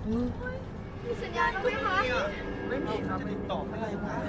มีสัญญาณไหมคะ ไม่มีครับติดต่อไม่ได้ครับ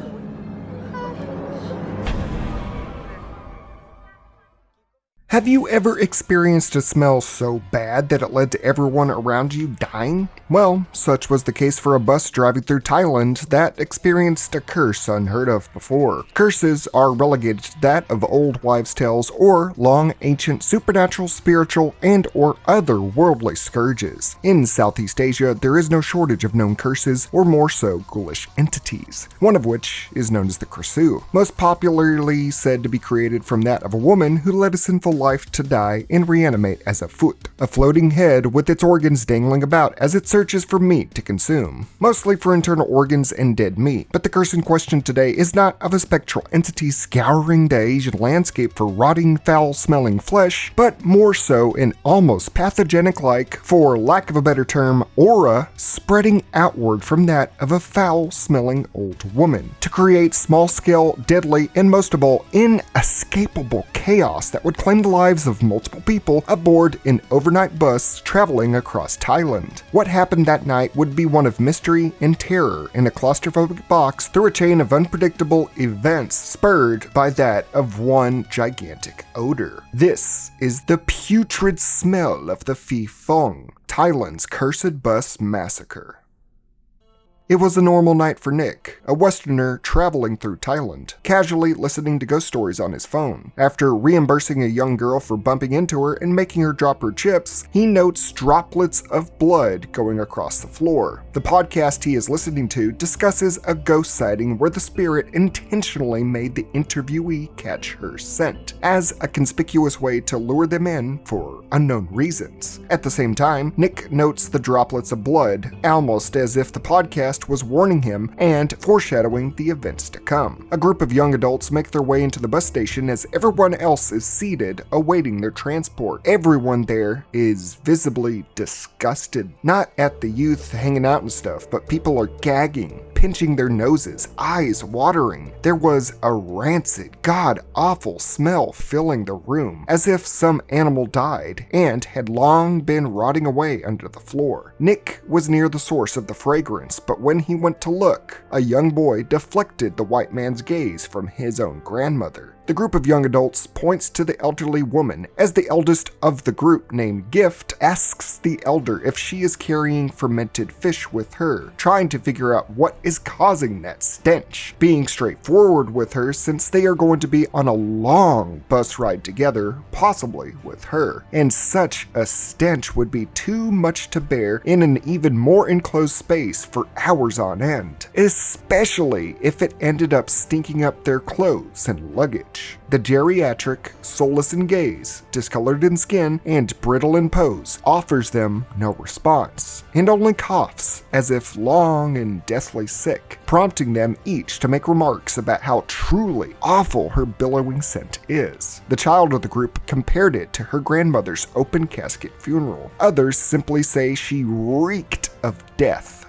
Have you ever experienced a smell so bad that it led to everyone around you dying? Well, such was the case for a bus driving through Thailand that experienced a curse unheard of before. Curses are relegated to that of old wives' tales or long ancient supernatural, spiritual, and or other worldly scourges. In Southeast Asia, there is no shortage of known curses, or more so, ghoulish entities, one of which is known as the Krisu, most popularly said to be created from that of a woman who led a sinful life to die and reanimate as a foot, a floating head with its organs dangling about as it searches for meat to consume, mostly for internal organs and dead meat. But the curse in question today is not of a spectral entity scouring the Asian landscape for rotting, foul-smelling flesh, but more so an almost pathogenic-like, for lack of a better term, aura spreading outward from that of a foul-smelling old woman, to create small-scale, deadly, and most of all, inescapable chaos that would claim the lives of multiple people aboard an overnight bus traveling across Thailand. What happened that night would be one of mystery and terror in a claustrophobic box through a chain of unpredictable events spurred by that of one gigantic odor. This is the putrid smell of the Phi Phong, Thailand's cursed bus massacre. It was a normal night for Nick, a Westerner traveling through Thailand, casually listening to ghost stories on his phone. After reimbursing a young girl for bumping into her and making her drop her chips, he notes droplets of blood going across the floor. The podcast he is listening to discusses a ghost sighting where the spirit intentionally made the interviewee catch her scent, as a conspicuous way to lure them in for unknown reasons. At the same time, Nick notes the droplets of blood, almost as if the podcast was warning him and foreshadowing the events to come. A group of young adults make their way into the bus station as everyone else is seated awaiting their transport. Everyone there is visibly disgusted, not at the youth hanging out and stuff, but people are gagging, pinching their noses, eyes watering. There was a rancid, god-awful smell filling the room, as if some animal died and had long been rotting away under the floor. Nick was near the source of the fragrance, but when he went to look, a young boy deflected the white man's gaze from his own grandmother. The group of young adults points to the elderly woman as the eldest of the group, named Gift, asks the elder if she is carrying fermented fish with her, trying to figure out what is causing that stench. Being straightforward with her since they are going to be on a long bus ride together, possibly with her, and such a stench would be too much to bear in an even more enclosed space for hours on end, especially if it ended up stinking up their clothes and luggage. The geriatric, soulless in gaze, discolored in skin, and brittle in pose offers them no response, and only coughs as if long and deathly sick, prompting them each to make remarks about how truly awful her billowing scent is. The child of the group compared it to her grandmother's open casket funeral. Others simply say she reeked of death.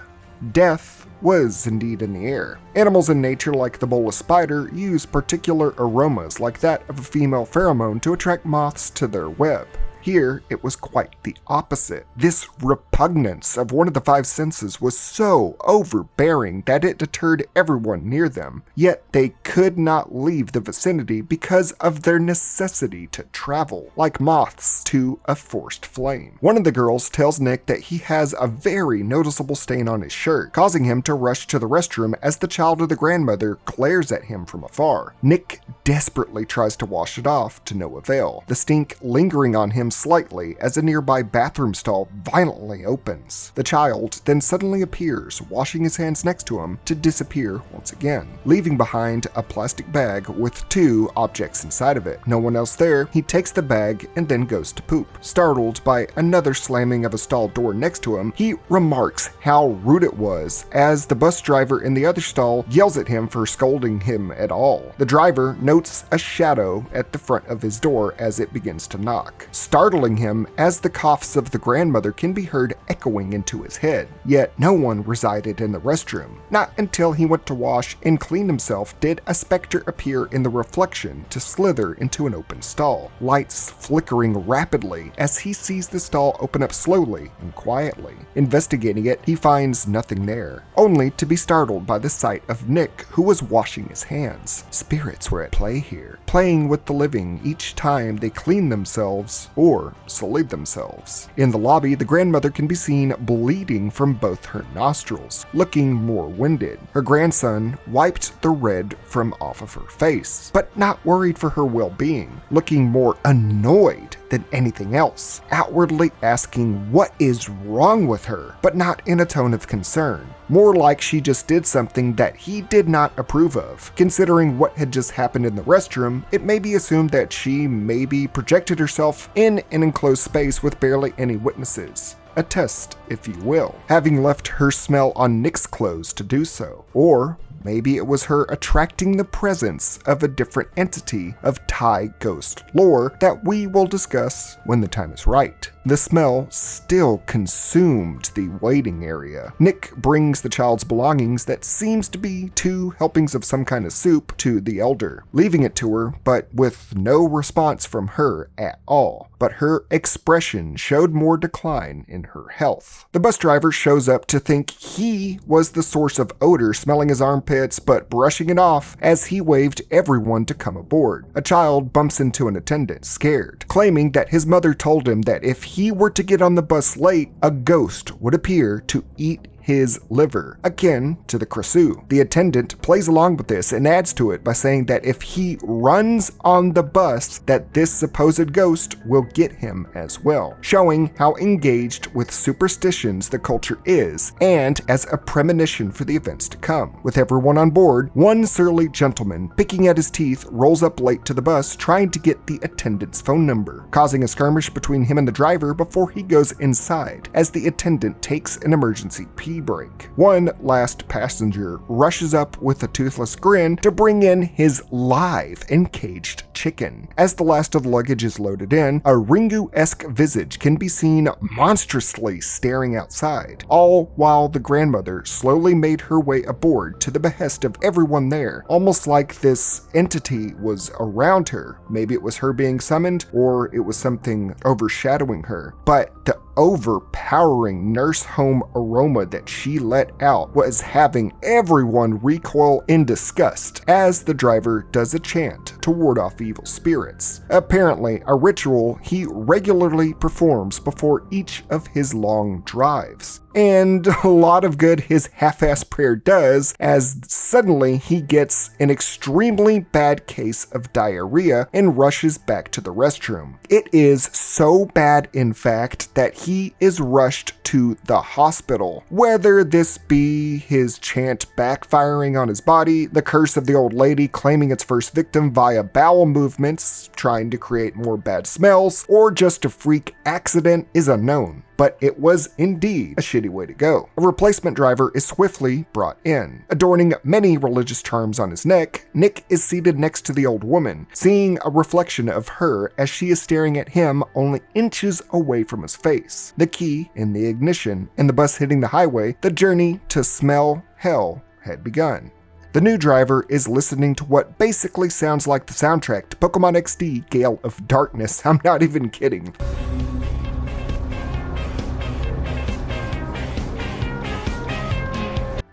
Death was indeed in the air. Animals in nature like the bola spider use particular aromas like that of a female pheromone to attract moths to their web. Here, it was quite the opposite. This repugnance of one of the five senses was so overbearing that it deterred everyone near them, yet they could not leave the vicinity because of their necessity to travel, like moths to a forced flame. One of the girls tells Nick that he has a very noticeable stain on his shirt, causing him to rush to the restroom as the child of the grandmother glares at him from afar. Nick desperately tries to wash it off, to no avail, the stink lingering on him slightly as a nearby bathroom stall violently opens. The child then suddenly appears, washing his hands next to him, to disappear once again, leaving behind a plastic bag with two objects inside of it. No one else there, he takes the bag and then goes to poop. Startled by another slamming of a stall door next to him, he remarks how rude it was as the bus driver in the other stall yells at him for scolding him at all. The driver, no notes a shadow at the front of his door as it begins to knock, startling him as the coughs of the grandmother can be heard echoing into his head. Yet no one resided in the restroom. Not until he went to wash and clean himself did a specter appear in the reflection to slither into an open stall, lights flickering rapidly as he sees the stall open up slowly and quietly. Investigating it, he finds nothing there, only to be startled by the sight of Nick, who was washing his hands. Spirits were at play here, playing with the living each time they cleaned themselves or sullied themselves. In the lobby, the grandmother can be seen bleeding from both her nostrils, looking more winded. Her grandson wiped the red from off of her face, but not worried for her well-being, looking more annoyed than anything else, outwardly asking what is wrong with her, but not in a tone of concern. More like she just did something that he did not approve of. Considering what had just happened in the restroom, it may be assumed that she maybe projected herself in an enclosed space with barely any witnesses. A test, if you will, having left her smell on Nick's clothes to do so. Or maybe it was her attracting the presence of a different entity of Thai ghost lore that we will discuss when the time is right. The smell still consumed the waiting area. Nick brings the child's belongings that seems to be 2 helpings of some kind of soup to the elder, leaving it to her, but with no response from her at all. But her expression showed more decline in her health. The bus driver shows up to think he was the source of odor, smelling his armpits but brushing it off as he waved everyone to come aboard. A child bumps into an attendant, scared, claiming that his mother told him that if he were to get on the bus late, a ghost would appear to eat his liver, akin to the Krasu. The attendant plays along with this and adds to it by saying that if he runs on the bus, that this supposed ghost will get him as well, showing how engaged with superstitions the culture is, and as a premonition for the events to come. With everyone on board, one surly gentleman, picking at his teeth, rolls up late to the bus trying to get the attendant's phone number, causing a skirmish between him and the driver before he goes inside, as the attendant takes an emergency pee break. One last passenger rushes up with a toothless grin to bring in his live and caged chicken. As the last of the luggage is loaded in, a Ringu-esque visage can be seen monstrously staring outside, all while the grandmother slowly made her way aboard to the behest of everyone there, almost like this entity was around her. Maybe it was her being summoned, or it was something overshadowing her. But the overpowering nurse home aroma that she let out was having everyone recoil in disgust as the driver does a chant to ward off evil spirits. Apparently, a ritual he regularly performs before each of his long drives. And a lot of good his half-assed prayer does, as suddenly he gets an extremely bad case of diarrhea and rushes back to the restroom. It is so bad, in fact, that he is rushed to the hospital. Whether this be his chant backfiring on his body, the curse of the old lady claiming its first victim via bowel movements, trying to create more bad smells, or just a freak accident is unknown. But it was indeed a shitty way to go. A replacement driver is swiftly brought in. Adorning many religious charms on his neck, Nick is seated next to the old woman, seeing a reflection of her as she is staring at him only inches away from his face. The key in the ignition, and the bus hitting the highway, the journey to smell hell had begun. The new driver is listening to what basically sounds like the soundtrack to Pokemon XD Gale of Darkness. I'm not even kidding.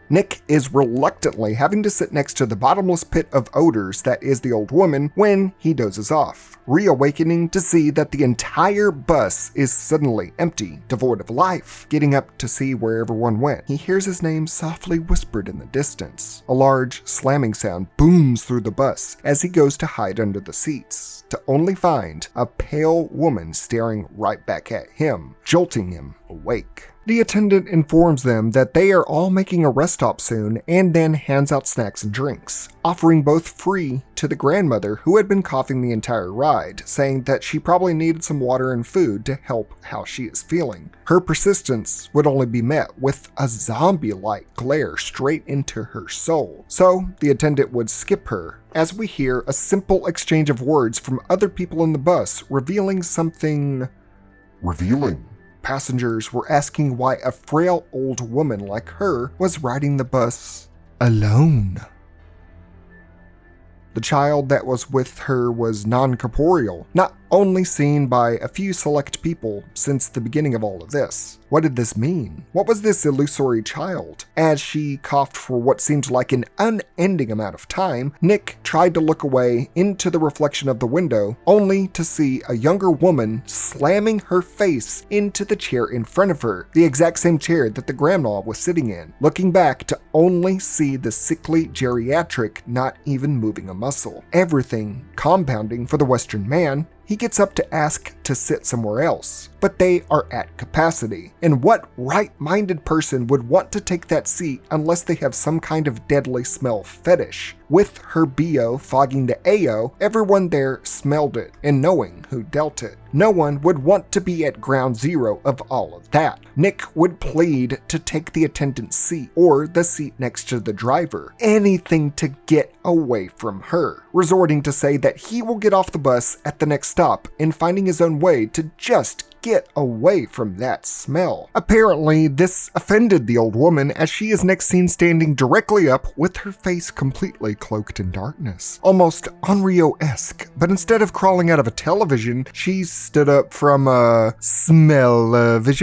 Nick is reluctantly having to sit next to the bottomless pit of odors that is the old woman when he dozes off, reawakening to see that the entire bus is suddenly empty, devoid of life. Getting up to see where everyone went, he hears his name softly whispered in the distance. A large slamming sound booms through the bus as he goes to hide under the seats, to only find a pale woman staring right back at him, jolting him awake. The attendant informs them that they are all making a rest stop soon and then hands out snacks and drinks, offering both free to the grandmother who had been coughing the entire ride, saying that she probably needed some water and food to help how she is feeling. Her persistence would only be met with a zombie-like glare straight into her soul, so the attendant would skip her as we hear a simple exchange of words from other people in the bus revealing something revealing. Passengers were asking why a frail old woman like her was riding the bus alone. The child that was with her was non-corporeal, not only seen by a few select people since the beginning of all of this. What did this mean? What was this illusory child? As she coughed for what seemed like an unending amount of time, Nick tried to look away into the reflection of the window, only to see a younger woman slamming her face into the chair in front of her, the exact same chair that the grandma was sitting in, looking back to only see the sickly geriatric not even moving a muscle. Everything compounding for the Western man. He gets up to ask to sit somewhere else, but they are at capacity. And what right-minded person would want to take that seat unless they have some kind of deadly smell fetish? With her BO fogging the AO, everyone there smelled it and knowing who dealt it. No one would want to be at ground zero of all of that. Nick would plead to take the attendant's seat or the seat next to the driver, anything to get away from her, resorting to say that he will get off the bus at the next stop and finding his own way to just get away from that smell. Apparently, this offended the old woman as she is next seen standing directly up with her face completely cloaked in darkness. Almost Onryo-esque, but instead of crawling out of a television, she stood up from a smell-vision.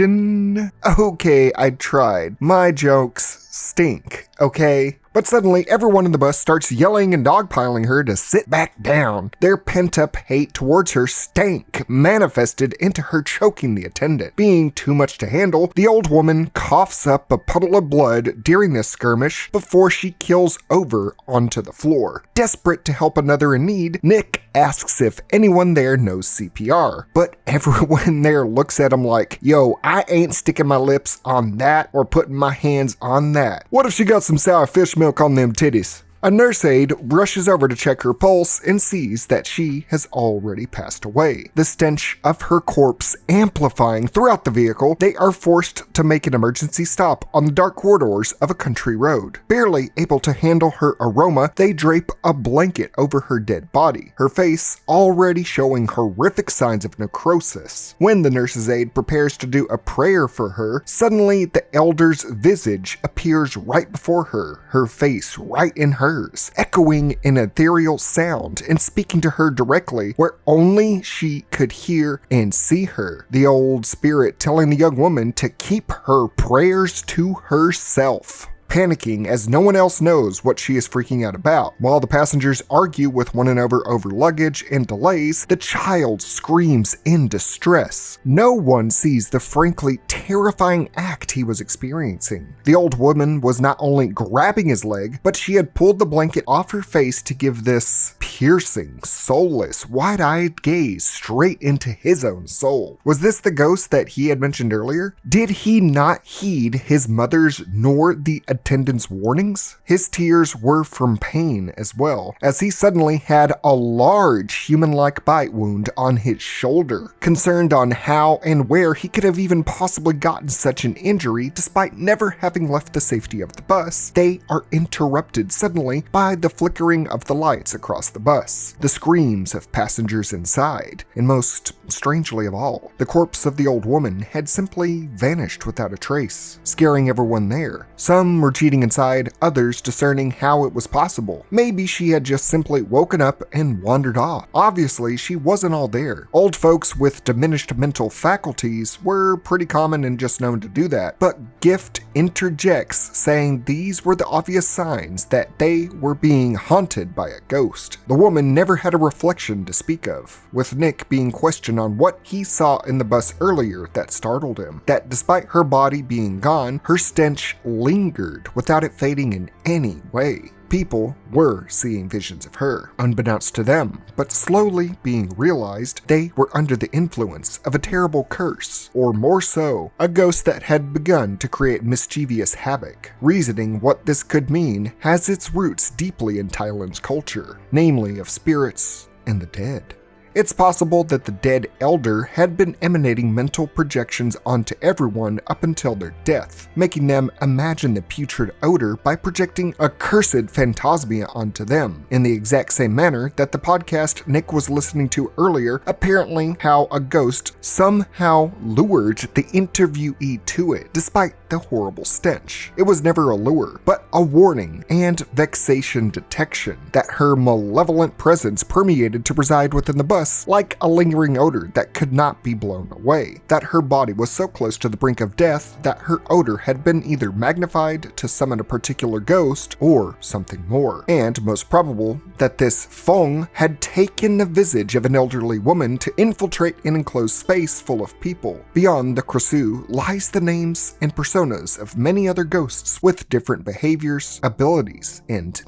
Okay, I tried. My jokes stink, okay? But suddenly, everyone in the bus starts yelling and dogpiling her to sit back down. Their pent-up hate towards her stank manifested into her choking the attendant. Being too much to handle, the old woman coughs up a puddle of blood during this skirmish before she keels over onto the floor. Desperate to help another in need, Nick asks if anyone there knows CPR, but everyone there looks at him like, yo, I ain't sticking my lips on that or putting my hands on that. What if she got some sour fish milk on them titties? A nurse aide rushes over to check her pulse and sees that she has already passed away. The stench of her corpse amplifying throughout the vehicle, they are forced to make an emergency stop on the dark corridors of a country road. Barely able to handle her aroma, they drape a blanket over her dead body, her face already showing horrific signs of necrosis. When the nurse's aide prepares to do a prayer for her, suddenly the elder's visage appears right before her face right in hers, echoing an ethereal sound and speaking to her directly where only she could hear and see her. The old spirit telling the young woman to keep her prayers to herself. Panicking as no one else knows what she is freaking out about. While the passengers argue with one another over luggage and delays, the child screams in distress. No one sees the frankly terrifying act he was experiencing. The old woman was not only grabbing his leg, but she had pulled the blanket off her face to give this piercing, soulless, wide-eyed gaze straight into his own soul. Was this the ghost that he had mentioned earlier? Did he not heed his mother's nor the attendant's warnings? His tears were from pain as well, as he suddenly had a large human-like bite wound on his shoulder. Concerned on how and where he could have even possibly gotten such an injury despite never having left the safety of the bus, they are interrupted suddenly by the flickering of the lights across the bus, the screams of passengers inside, and most strangely of all, the corpse of the old woman had simply vanished without a trace, scaring everyone there. Some were cheating inside, others discerning how it was possible. Maybe she had just simply woken up and wandered off. Obviously, she wasn't all there. Old folks with diminished mental faculties were pretty common and just known to do that, but Gift interjects saying these were the obvious signs that they were being haunted by a ghost. The woman never had a reflection to speak of, with Nick being questioned on what he saw in the bus earlier that startled him, that despite her body being gone, her stench lingered without it fading in any way. People were seeing visions of her, unbeknownst to them, but slowly being realized they were under the influence of a terrible curse, or more so, a ghost that had begun to create mischievous havoc. Reasoning what this could mean has its roots deeply in Thailand's culture, namely of spirits and the dead. It's possible that the dead elder had been emanating mental projections onto everyone up until their death, making them imagine the putrid odor by projecting a cursed phantasmia onto them, in the exact same manner that the podcast Nick was listening to earlier, apparently how a ghost somehow lured the interviewee to it, despite the horrible stench. It was never a lure, but a warning and vexation detection that her malevolent presence permeated to reside within the bus like a lingering odor that could not be blown away, that her body was so close to the brink of death that her odor had been either magnified to summon a particular ghost or something more, and most probable that this Fifong had taken the visage of an elderly woman to infiltrate an enclosed space full of people. Beyond the Krasu lies the names and personas of many other ghosts with different behaviors, abilities, and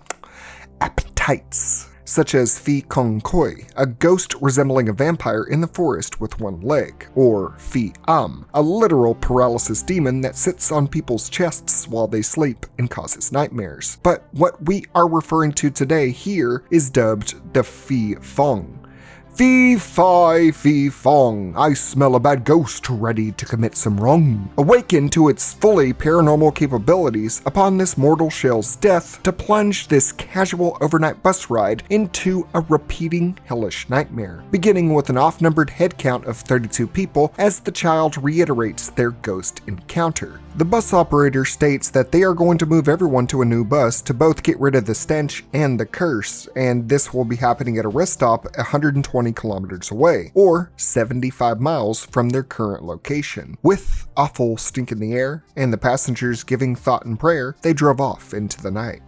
appetites, such as Phi Koi, a ghost resembling a vampire in the forest with one leg, or Phi a literal paralysis demon that sits on people's chests while they sleep and causes nightmares. But what we are referring to today here is dubbed the Phi Phong. Phi Fong, I smell a bad ghost ready to commit some wrong. Awaken to its fully paranormal capabilities upon this mortal shell's death to plunge this casual overnight bus ride into a repeating hellish nightmare, beginning with an off-numbered head count of 32 people as the child reiterates their ghost encounter. The bus operator states that they are going to move everyone to a new bus to both get rid of the stench and the curse, and this will be happening at a rest stop 120 kilometers away, or 75 miles from their current location. With awful stink in the air, and the passengers giving thought and prayer, they drove off into the night.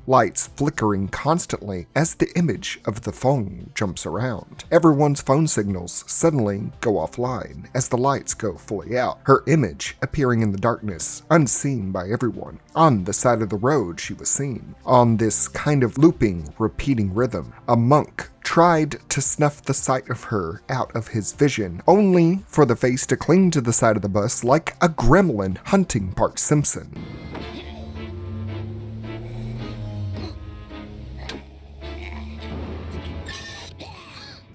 Lights flickering constantly as the image of the phone jumps around. Everyone's phone signals suddenly go offline as the lights go fully out, her image appearing in the darkness, unseen by everyone. On the side of the road she was seen. On this kind of looping, repeating rhythm, a monk tried to snuff the sight of her out of his vision, only for the face to cling to the side of the bus like a gremlin hunting Bart Simpson.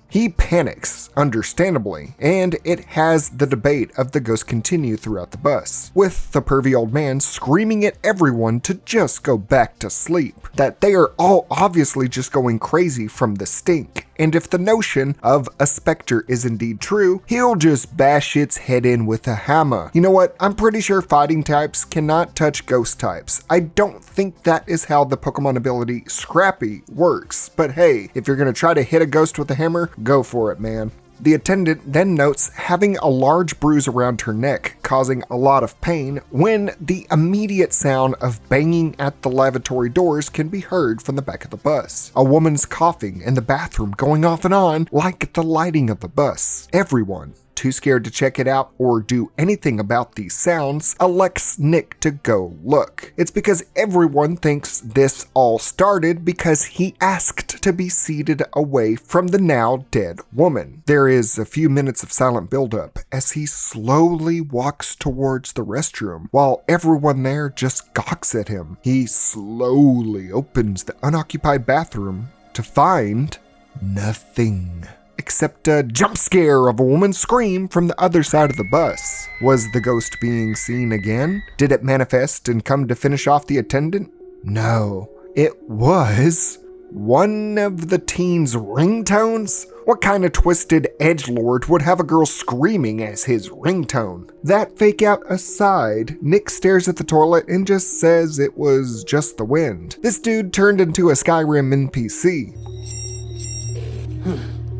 He panics, understandably, and it has the debate of the ghost continue throughout the bus, with the pervy old man screaming at everyone to just go back to sleep, that they are all obviously just going crazy from the stink, and if the notion of a specter is indeed true, he'll just bash its head in with a hammer. You know what? I'm pretty sure fighting types cannot touch ghost types. I don't think that is how the Pokemon ability Scrappy works, but hey, if you're gonna try to hit a ghost with a hammer, go for it, man. The attendant then notes having a large bruise around her neck, causing a lot of pain when the immediate sound of banging at the lavatory doors can be heard from the back of the bus. A woman's coughing in the bathroom going off and on like the lighting of the bus. Everyone, too scared to check it out or do anything about these sounds, elects Nick to go look. It's because everyone thinks this all started because he asked to be seated away from the now dead woman. There is a few minutes of silent buildup as he slowly walks towards the restroom while everyone there just gawks at him. He slowly opens the unoccupied bathroom to find nothing except a jump scare of a woman's scream from the other side of the bus. Was the ghost being seen again? Did it manifest and come to finish off the attendant? No, it was one of the teen's ringtones. What kind of twisted edgelord would have a girl screaming as his ringtone? That fake out aside, Nick stares at the toilet and just says it was just the wind. This dude turned into a Skyrim NPC.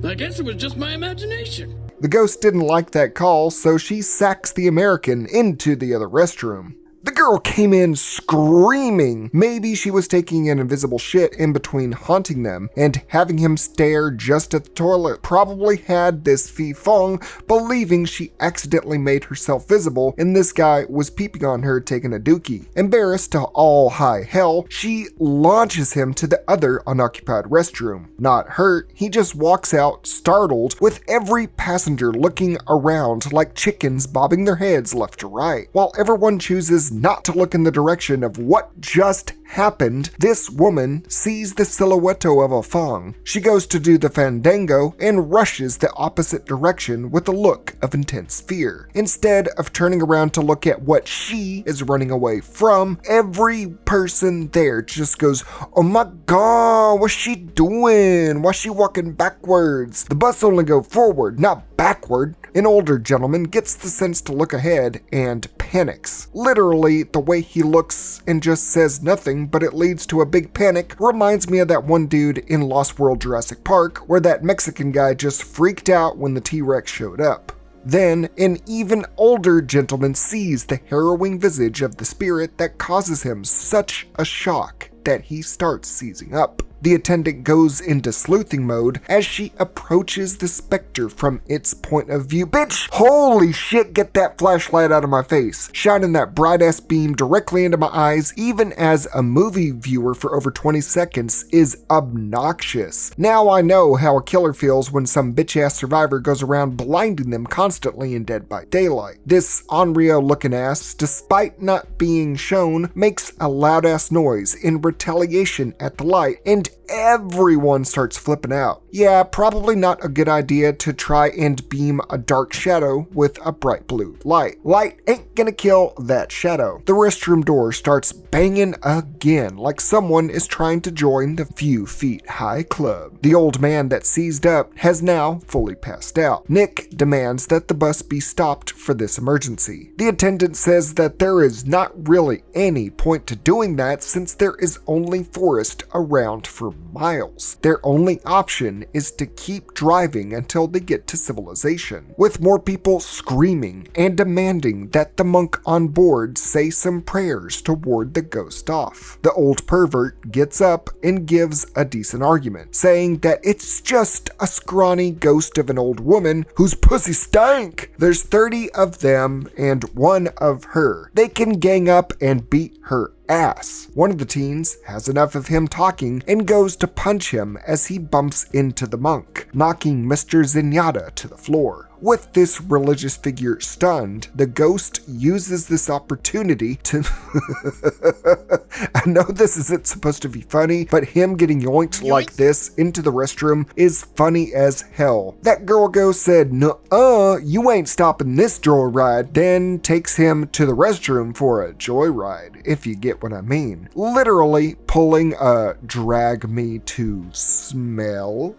I guess it was just my imagination. The ghost didn't like that call, so she sacks the American into the other restroom. The girl came in screaming. Maybe she was taking an invisible shit in between haunting them, and having him stare just at the toilet probably had this Fifong believing she accidentally made herself visible and this guy was peeping on her taking a dookie. Embarrassed to all high hell, she launches him to the other unoccupied restroom. Not hurt, he just walks out startled, with every passenger looking around like chickens bobbing their heads left to right. While everyone chooses not to look in the direction of what just happened, this woman sees the silhouette of a Fong. She goes to do the fandango and rushes the opposite direction with a look of intense fear. Instead of turning around to look at what she is running away from, every person there just goes, "Oh my god, what's she doing? Why's she walking backwards?" The bus only go forward, not backward. An older gentleman gets the sense to look ahead and panics. Literally, the way he looks and just says nothing, but it leads to a big panic, reminds me of that one dude in Lost World Jurassic Park, where that Mexican guy just freaked out when the T-Rex showed up. Then, an even older gentleman sees the harrowing visage of the spirit that causes him such a shock that he starts seizing up. The attendant goes into sleuthing mode as she approaches the specter from its point of view. Bitch, holy shit, get that flashlight out of my face. Shining that bright ass beam directly into my eyes, even as a movie viewer for over 20 seconds, is obnoxious. Now I know how a killer feels when some bitch ass survivor goes around blinding them constantly in Dead by Daylight. This Onryo looking ass, despite not being shown, makes a loud ass noise in retaliation at the light, and everyone starts flipping out. Yeah, probably not a good idea to try and beam a dark shadow with a bright blue light. Light ain't gonna kill that shadow. The restroom door starts banging again, like someone is trying to join the few feet high club. The old man that seized up has now fully passed out. Nick demands that the bus be stopped for this emergency. The attendant says that there is not really any point to doing that since there is only forest around for miles. Their only option is to keep driving until they get to civilization, with more people screaming and demanding that the monk on board say some prayers to ward the ghost off. The old pervert gets up and gives a decent argument, saying that it's just a scrawny ghost of an old woman whose pussy stank. There's 30 of them and one of her. They can gang up and beat her ass. One of the teens has enough of him talking and goes to punch him as he bumps into the monk, knocking Mr. Zenyatta to the floor. With this religious figure stunned, the ghost uses this opportunity to... I know this isn't supposed to be funny, but him getting yoinked like this into the restroom is funny as hell. That girl ghost said, "Nuh-uh, you ain't stopping this joyride," then takes him to the restroom for a joyride, if you get what I mean. Literally pulling a drag me to smell.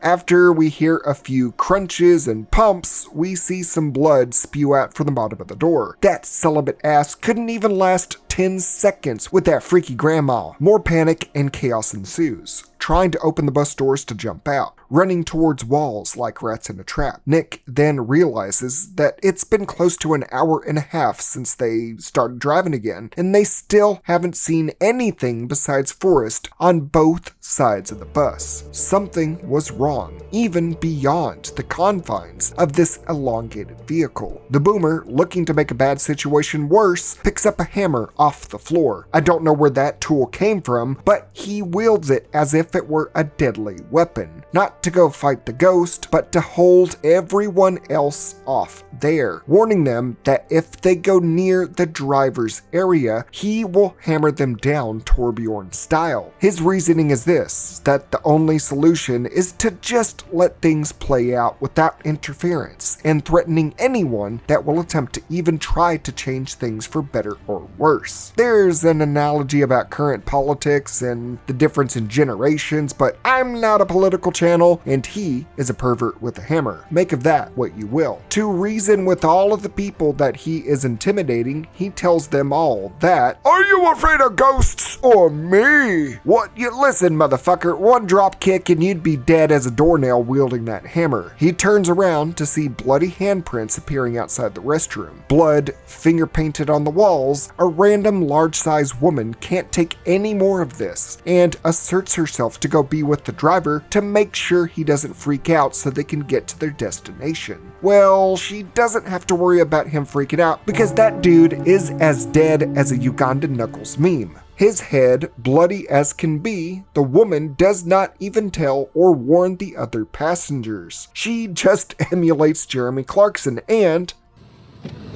After we hear a few crunches and pumps, we see some blood spew out from the bottom of the door. That celibate ass couldn't even last 10 seconds with that freaky grandma. More panic and chaos ensues, trying to open the bus doors to jump out, running towards walls like rats in a trap. Nick then realizes that it's been close to an hour and a half since they started driving again, and they still haven't seen anything besides forest on both sides of the bus. Something was wrong, even beyond the confines of this elongated vehicle. The boomer, looking to make a bad situation worse, picks up a hammer off the floor. I don't know where that tool came from, but he wields it as if it were a deadly weapon. Not to go fight the ghost, but to hold everyone else off there, warning them that if they go near the driver's area, he will hammer them down Torbjorn style. His reasoning is this, that the only solution is to just let things play out without interference and threatening anyone that will attempt to even try to change things for better or worse. There's an analogy about current politics and the difference in generations, but I'm not a political channel, and he is a pervert with a hammer. Make of that what you will. To reason with all of the people that he is intimidating, he tells them all that, "Are you afraid of ghosts or me? What? You listen, motherfucker, one drop kick and you'd be dead as a doornail wielding that hammer. He turns around to see bloody handprints appearing outside the restroom. Blood finger painted on the walls. A random large-sized woman can't take any more of this and asserts herself to go be with the driver to make sure he doesn't freak out so they can get to their destination. Well, she doesn't have to worry about him freaking out because that dude is as dead as a Ugandan Knuckles meme. His head bloody as can be, the woman does not even tell or warn the other passengers. She just emulates Jeremy Clarkson and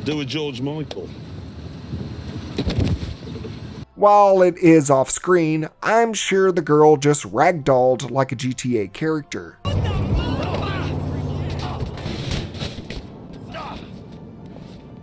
Do a George Michael. while it is off screen, I'm sure the girl just ragdolled like a GTA character.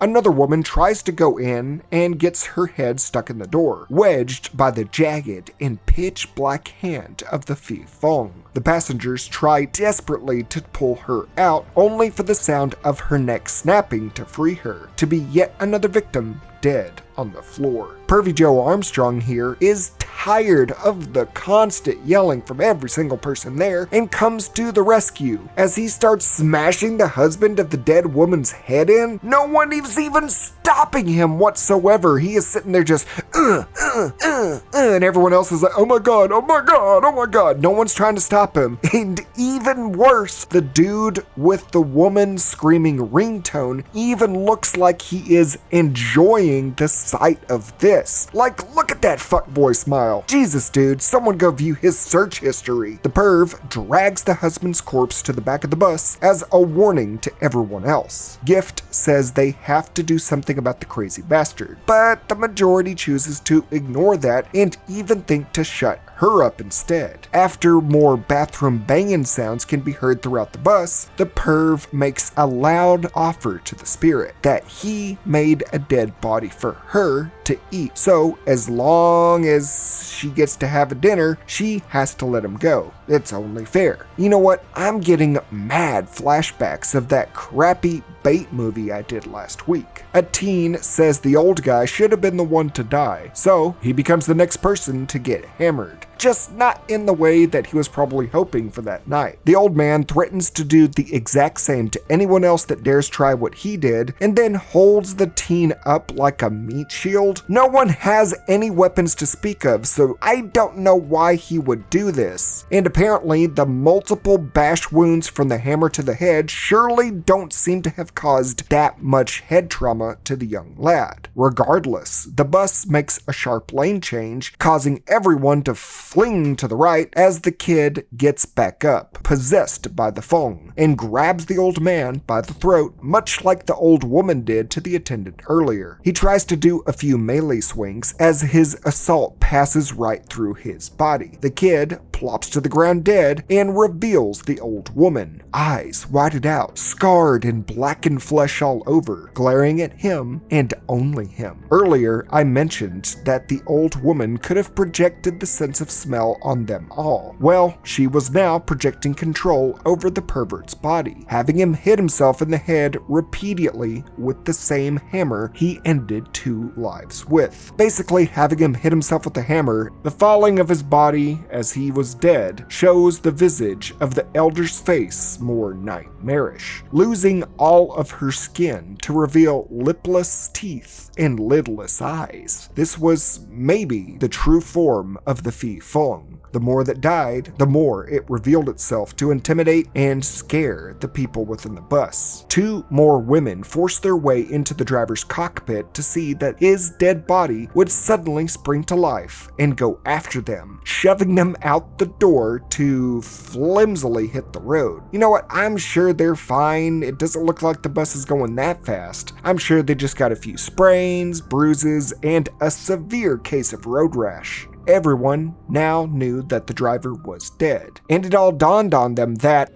Another woman tries to go in and gets her head stuck in the door, wedged by the jagged and pitch black hand of the Phi Phong. The passengers try desperately to pull her out, only for the sound of her neck snapping to free her, to be yet another victim dead on the floor. Pervy Joe Armstrong here is tired of the constant yelling from every single person there and comes to the rescue. As he starts smashing the husband of the dead woman's head in, no one is even stopping him whatsoever. He is sitting there just, and everyone else is like, oh my god, oh my god, oh my god. No one's trying to stop him. And even worse, the dude with the woman screaming ringtone even looks like he is enjoying the sight of this. Like, look at that fuckboy smile. Jesus, dude, someone go view his search history. The perv drags the husband's corpse to the back of the bus as a warning to everyone else. Gift says they have to do something about the crazy bastard, but the majority chooses to ignore that and even think to shut her up instead. After more bathroom banging sounds can be heard throughout the bus, the perv makes a loud offer to the spirit that he made a dead body for her to eat. So as long as she gets to have a dinner, she has to let him go. It's only fair. You know what? I'm getting mad flashbacks of that crappy bait movie I did last week. A teen says the old guy should have been the one to die, so he becomes the next person to get hammered. Just not in the way that he was probably hoping for that night. The old man threatens to do the exact same to anyone else that dares try what he did, and then holds the teen up like a meat shield. No one has any weapons to speak of, so I don't know why he would do this. And apparently, the multiple bash wounds from the hammer to the head surely don't seem to have caused that much head trauma to the young lad. Regardless, the bus makes a sharp lane change, causing everyone to fling to the right as the kid gets back up, possessed by the Fong, and grabs the old man by the throat, much like the old woman did to the attendant earlier. He tries to do a few melee swings as his assault passes right through his body. The kid plops to the ground dead and reveals the old woman, eyes whited out, scarred and blackened flesh all over, glaring at him and only him. Earlier, I mentioned that the old woman could have projected the sense of smell on them all. Well, she was now projecting control over the pervert's body, having him hit himself in the head repeatedly with the same hammer he ended 2 lives with. Basically, having him hit himself with the hammer, the falling of his body as he was dead shows the visage of the elder's face more nightmarish, losing all of her skin to reveal lipless teeth and lidless eyes. This was maybe the true form of the Phi Phong. The more that died, the more it revealed itself to intimidate and scare the people within the bus. 2 more women forced their way into the driver's cockpit to see that his dead body would suddenly spring to life and go after them, shoving them out the door to flimsily hit the road. You know what? I'm sure they're fine. It doesn't look like the bus is going that fast. I'm sure they just got a few sprains, bruises, and a severe case of road rash. Everyone now knew that the driver was dead, and it all dawned on them that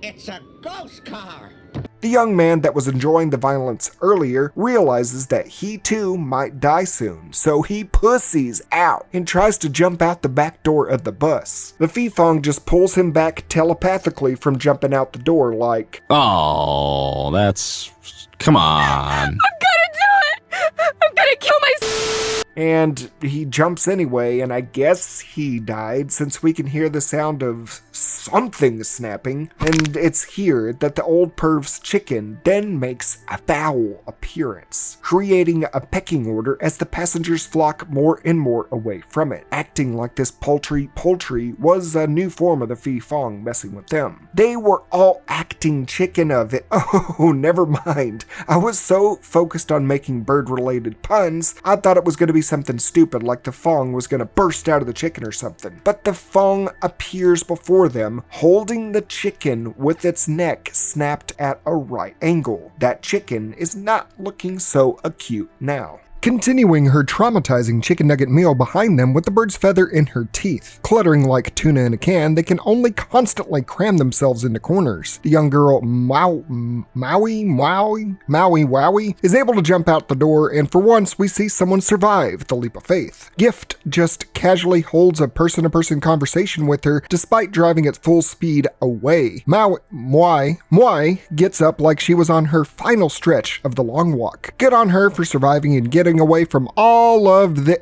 It's a ghost car! the young man that was enjoying the violence earlier realizes that he too might die soon, so he pussies out and tries to jump out the back door of the bus. The Fifong just pulls him back telepathically from jumping out the door like, oh, that's... come on. I'm gonna do it! I'm gonna kill myself! And he jumps anyway, and I guess he died since we can hear the sound of something snapping. And it's here that the old perv's chicken then makes a foul appearance, creating a pecking order as the passengers flock more and more away from it, acting like this poultry was a new form of the Phi Phong messing with them. They were all acting chicken of it. Oh, never mind. I was so focused on making bird-related puns, I thought it was going to be something stupid like the Fong was going to burst out of the chicken or something. But the Fong appears before them, holding the chicken with its neck snapped at a right angle. That chicken is not looking so acute now. Continuing her traumatizing chicken nugget meal behind them with the bird's feather in her teeth. Cluttering like tuna in a can, they can only constantly cram themselves into corners. The young girl, Maui, is able to jump out the door, and for once we see someone survive the leap of faith. Gift just casually holds a person-to-person conversation with her despite driving at full speed away. Moi gets up like she was on her final stretch of the long walk. Good on her for surviving and getting away from all of the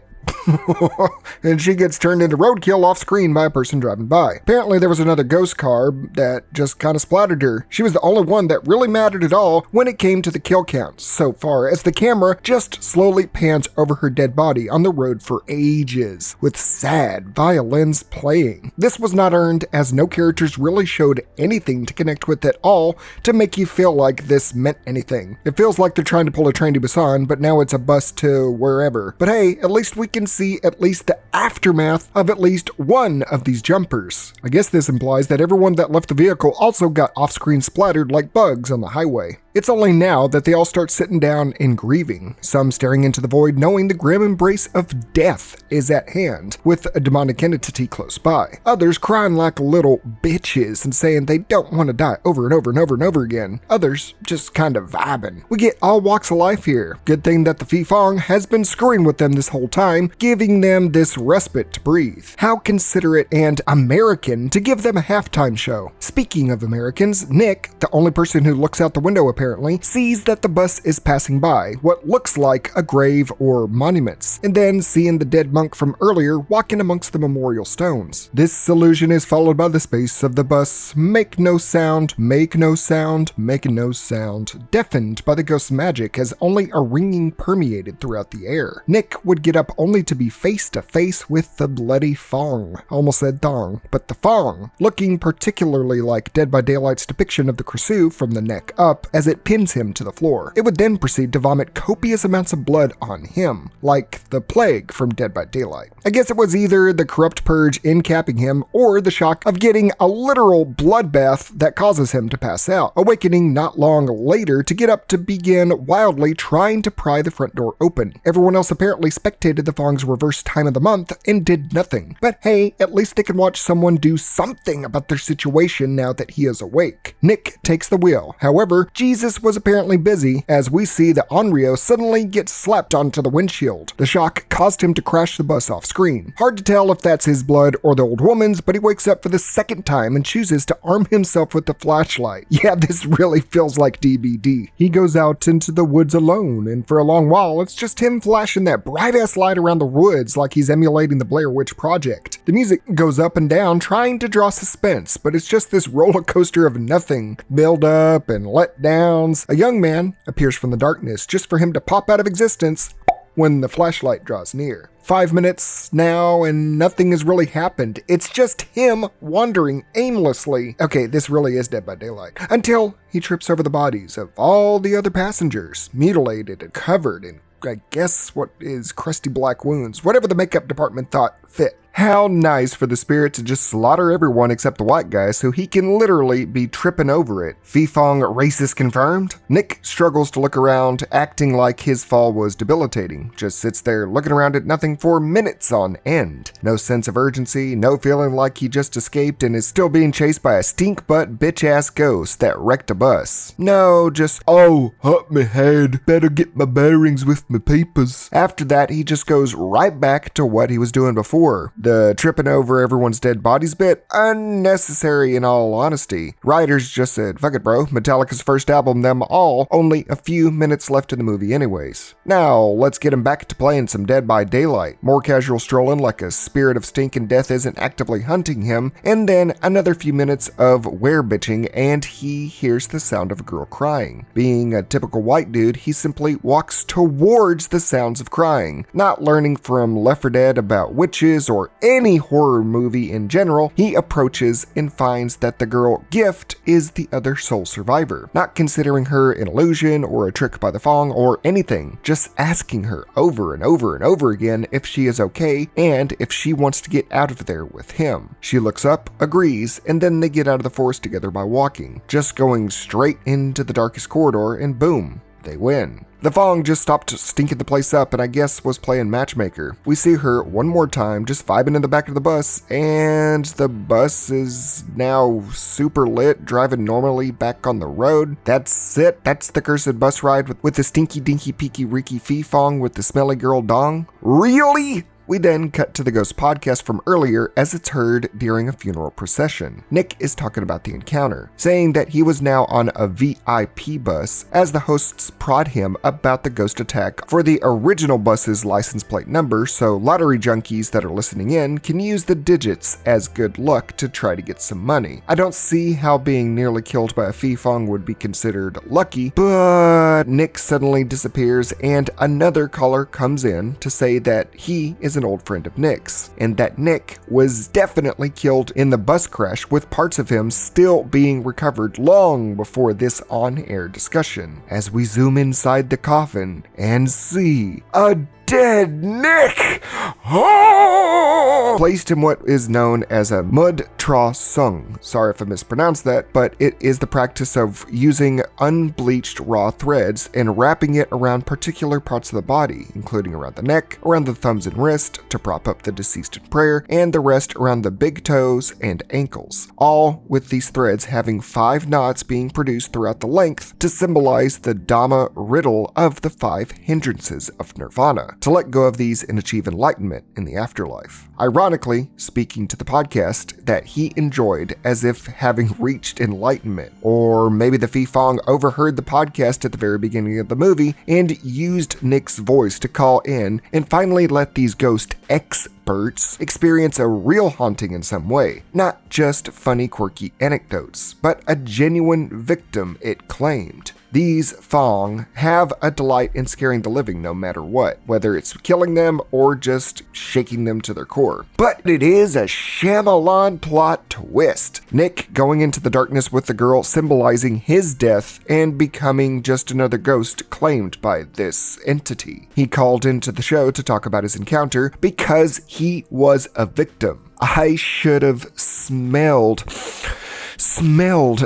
and she gets turned into roadkill off screen by a person driving by. Apparently there was another ghost car that just kind of splattered her. She was the only one that really mattered at all when it came to the kill counts so far, as the camera just slowly pans over her dead body on the road for ages, with sad violins playing. This was not earned, as no characters really showed anything to connect with at all to make you feel like this meant anything. It feels like they're trying to pull a Train to Busan, but now it's a bus to wherever. But hey, at least we can see at least the aftermath of at least one of these jumpers. I guess this implies that everyone that left the vehicle also got off-screen splattered like bugs on the highway. It's only now that they all start sitting down and grieving, some staring into the void knowing the grim embrace of death is at hand, with a demonic entity close by. Others crying like little bitches and saying they don't want to die over and over and over and over again. Others just kind of vibing. We get all walks of life here. Good thing that the Fifong has been screwing with them this whole time, giving them this respite to breathe. How considerate and American to give them a halftime show. Speaking of Americans, Nick, the only person who looks out the window apparently, sees that the bus is passing by what looks like a grave or monuments, and then seeing the dead monk from earlier walking amongst the memorial stones. This illusion is followed by the space of the bus, make no sound, making no sound, deafened by the ghost's magic as only a ringing permeated throughout the air. Nick would get up only to be face to face with the bloody Fong. Almost said thong, but the Fong, looking particularly like Dead by Daylight's depiction of the Krisu from the neck up as it pins him to the floor. It would then proceed to vomit copious amounts of blood on him, like the plague from Dead by Daylight. I guess it was either the corrupt purge incapping him or the shock of getting a literal bloodbath that causes him to pass out, awakening not long later to get up to begin wildly trying to pry the front door open. Everyone else apparently spectated the Fong's reverse time of the month and did nothing. But hey, at least they can watch someone do something about their situation now that he is awake. Nick takes the wheel. However, Jesus was apparently busy as we see the Onryo suddenly get slapped onto the windshield. The shock caused him to crash the bus off screen. Hard to tell if that's his blood or the old woman's, but he wakes up for the second time and chooses to arm himself with the flashlight. Yeah, this really feels like DBD. He goes out into the woods alone, and for a long while it's just him flashing that bright ass light around the woods like he's emulating the Blair Witch Project. The music goes up and down trying to draw suspense, but it's just this roller coaster of nothing. Build up and let downs. A young man appears from the darkness just for him to pop out of existence when the flashlight draws near. 5 minutes now and nothing has really happened. It's just him wandering aimlessly. Okay, this really is Dead by Daylight. Until he trips over the bodies of all the other passengers, mutilated and covered in, I guess, what is crusty black wounds, whatever the makeup department thought fit. How nice for the spirit to just slaughter everyone except the white guy so he can literally be tripping over it. Fifong racist confirmed? Nick struggles to look around, acting like his fall was debilitating. Just sits there looking around at nothing for minutes on end. No sense of urgency, no feeling like he just escaped and is still being chased by a stink-butt bitch-ass ghost that wrecked a bus. No, just, oh, hurt me head, better get my bearings with my papers. After that, he just goes right back to what he was doing before, tour. The tripping over everyone's dead bodies bit, unnecessary in all honesty. Writers just said, fuck it bro, Metallica's first album, them all, only a few minutes left in the movie anyways. Now, let's get him back to playing some Dead by Daylight. More casual strolling like a spirit of stink and death isn't actively hunting him, and then another few minutes of were-bitching and he hears the sound of a girl crying. Being a typical white dude, he simply walks towards the sounds of crying. Not learning from Left 4 Dead about witches or any horror movie in general, he approaches and finds that the girl Gift is the other sole survivor. Not considering her an illusion or a trick by the Fong or anything, just asking her over and over and over again if she is okay and if she wants to get out of there with him. She looks up, agrees, and then they get out of the forest together by walking, just going straight into the darkest corridor, and boom, they win. The Fong just stopped stinking the place up and I guess was playing matchmaker. We see her one more time just vibing in the back of the bus, and the bus is now super lit, driving normally back on the road. That's it. That's the cursed bus ride with the stinky dinky peaky reeky Fifong with the smelly girl dong. Really? We then cut to the ghost podcast from earlier as it's heard during a funeral procession. Nick is talking about the encounter, saying that he was now on a VIP bus as the hosts prod him about the ghost attack for the original bus's license plate number, so lottery junkies that are listening in can use the digits as good luck to try to get some money. I don't see how being nearly killed by a Fifong would be considered lucky, but Nick suddenly disappears and another caller comes in to say that he is an old friend of Nick's, and that Nick was definitely killed in the bus crash with parts of him still being recovered long before this on-air discussion, as we zoom inside the coffin and see a dead Nick! Oh! Placed in what is known as a mud tra sung. Sorry if I mispronounced that, but it is the practice of using unbleached raw threads and wrapping it around particular parts of the body, including around the neck, around the thumbs and wrist to prop up the deceased in prayer, and the rest around the big toes and ankles. All with these threads having 5 knots being produced throughout the length to symbolize the Dhamma riddle of the 5 hindrances of nirvana, to let go of these and achieve enlightenment in the afterlife. Ironically, speaking to the podcast that he enjoyed as if having reached enlightenment. Or maybe the Fifong overheard the podcast at the very beginning of the movie and used Nick's voice to call in and finally let these ghost experts experience a real haunting in some way. Not just funny, quirky anecdotes, but a genuine victim, it claimed. These Fong have a delight in scaring the living no matter what, whether it's killing them or just shaking them to their core. But it is a Shyamalan plot twist. Nick going into the darkness with the girl symbolizing his death and becoming just another ghost claimed by this entity. He called into the show to talk about his encounter because he was a victim. I should have smelled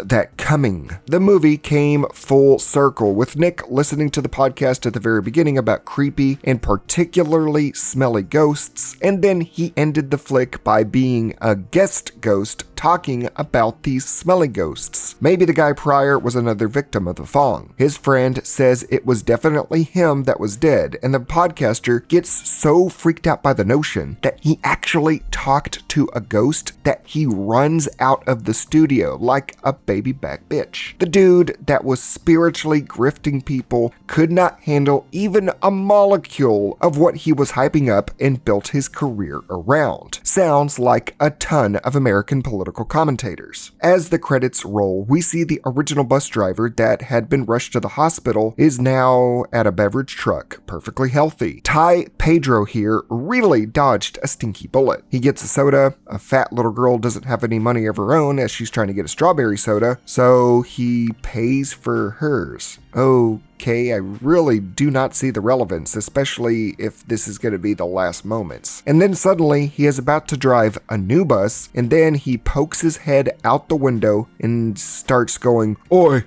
that coming. The movie came full circle with Nick listening to the podcast at the very beginning about creepy and particularly smelly ghosts, and then he ended the flick by being a guest ghost talking about these smelly ghosts. Maybe the guy prior was another victim of the Fong. His friend says it was definitely him that was dead, and the podcaster gets so freaked out by the notion that he actually talked to a ghost that he runs out of the studio like a baby back bitch. The dude that was spiritually grifting people could not handle even a molecule of what he was hyping up and built his career around. Sounds like a ton of American political commentators. As the credits roll, we see the original bus driver that had been rushed to the hospital is now at a beverage truck, perfectly healthy. Ty Pedro here really dodged a stinky bullet. He gets a soda. A fat little girl doesn't have any money of her own as she's trying to get a strawberry soda, so he pays for hers. Okay, I really do not see the relevance, especially if this is going to be the last moments. And then suddenly, he is about to drive a new bus, and then he pokes his head out the window and starts going, "Oi,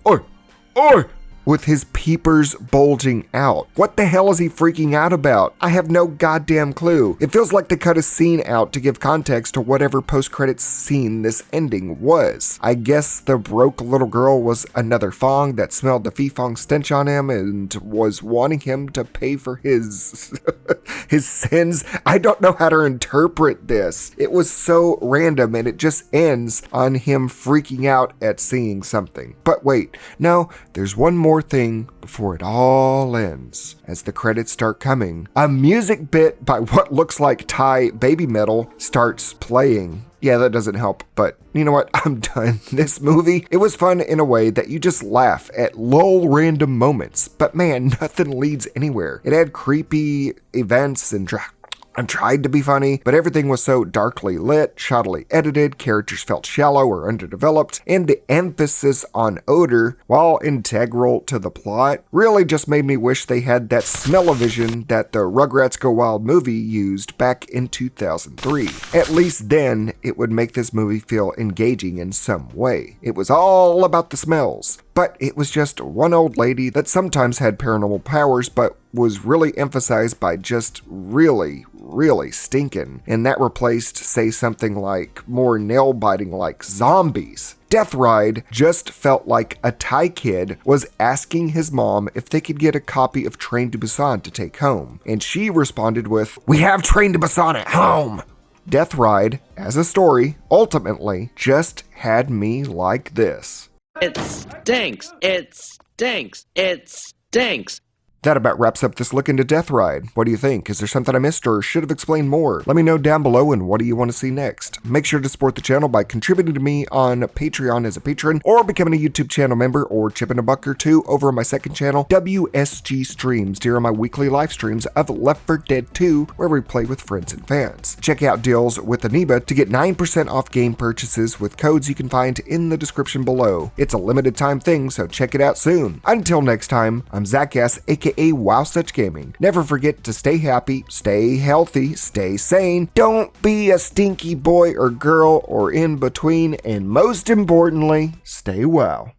oi, oi, with his peepers bulging out. What the hell is he freaking out about? I have no goddamn clue. It feels like they cut a scene out to give context to whatever post-credits scene this ending was. I guess the broke little girl was another Fong that smelled the Fifong stench on him and was wanting him to pay for his his sins. I don't know how to interpret this. It was so random, and it just ends on him freaking out at seeing something. But wait, no, there's one more thing before it all ends. As the credits start coming, a music bit by what looks like Thai baby metal starts playing. Yeah, that doesn't help, but you know what? I'm done. This movie, it was fun in a way that you just laugh at lull random moments, but man, nothing leads anywhere. It had creepy events and tried to be funny, but everything was so darkly lit, shoddily edited, characters felt shallow or underdeveloped, and the emphasis on odor, while integral to the plot, really just made me wish they had that smell-o-vision that the Rugrats Go Wild movie used back in 2003. At least then, it would make this movie feel engaging in some way. It was all about the smells. But it was just one old lady that sometimes had paranormal powers, but was really emphasized by just really stinking. And that replaced, say, something like more nail-biting like zombies. Death Ride just felt like a Thai kid was asking his mom if they could get a copy of Train to Busan to take home. And she responded with, "We have Train to Busan at home!" Death Ride, as a story, ultimately just had me like this. It stinks. It stinks. It stinks. That about wraps up this look into Death Ride. What do you think? Is there something I missed or should have explained more? Let me know down below, and what do you want to see next? Make sure to support the channel by contributing to me on Patreon as a patron, or becoming a YouTube channel member, or chipping a buck or two over on my second channel, WSG Streams, during my weekly live streams of Left 4 Dead 2, where we play with friends and fans. Check out deals with Aniba to get 9% off game purchases with codes you can find in the description below. It's a limited time thing, so check it out soon. Until next time, I'm Zach S, aka Wow Such Gaming. Never forget to stay happy, stay healthy, stay sane, don't be a stinky boy or girl or in between, and most importantly, stay well.